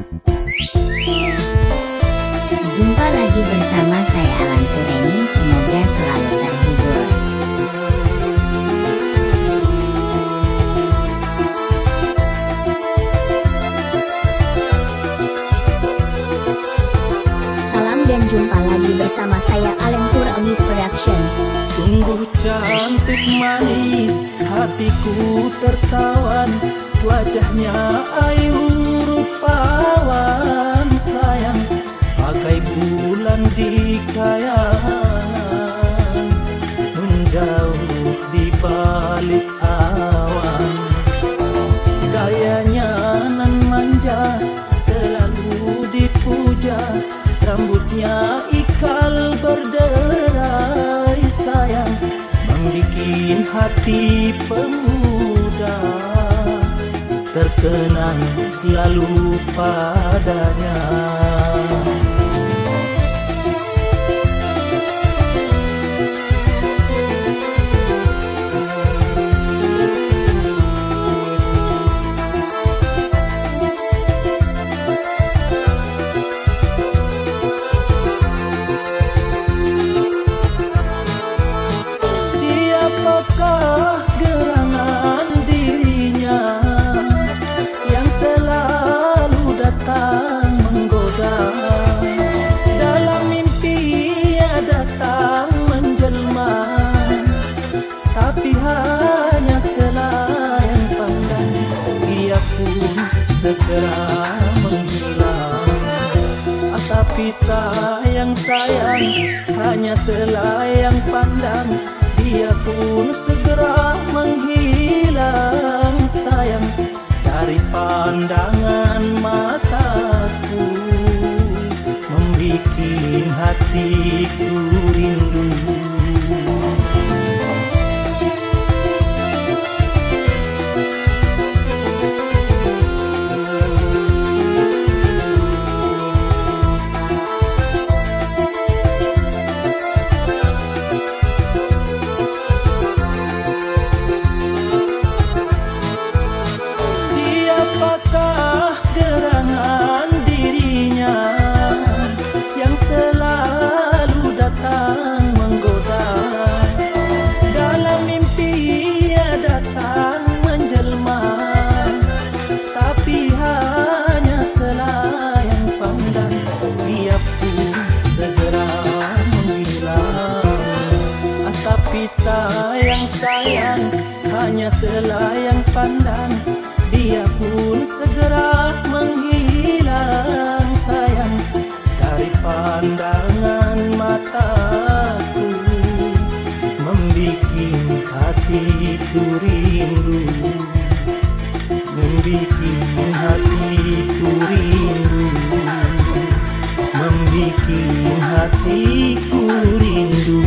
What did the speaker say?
Jumpa lagi bersama saya Alan Tureni, semoga selalu terhibur. Salam dan jumpa lagi bersama saya Alan Tureni Production. Sungguh cantik manis, hatiku tertawan, wajahnya ayu rupawan sayang, bagai bulan di kayangan, menjauh di balik awan. Gayanya nan manja, selalu dipuja, rambutnya ikal berderai sayang, membikin hati pemuda terkenang selalu padanya. Siapakah gerangan dirinya yang selalu datang menggoda? Dalam mimpi ia datang menjelma, tapi hanya selayang pandang, ia pun segera menghilang. Tapi sayang, hanya selayang pandang, dia pun segera menghilang sayang, dari pandangan mataku, membikin hatiku rindu. Apakah gerangan dirinya yang selalu datang menggoda? Dalam mimpi ia datang menjelma, tapi hanya selayang pandang, ia pun segera menghilang. Tapi sayang, hanya selayang pandang, dia pun segera menghilang sayang, dari pandangan mataku, membikin hatiku rindu, membikin hatiku rindu, membikin hatiku rindu.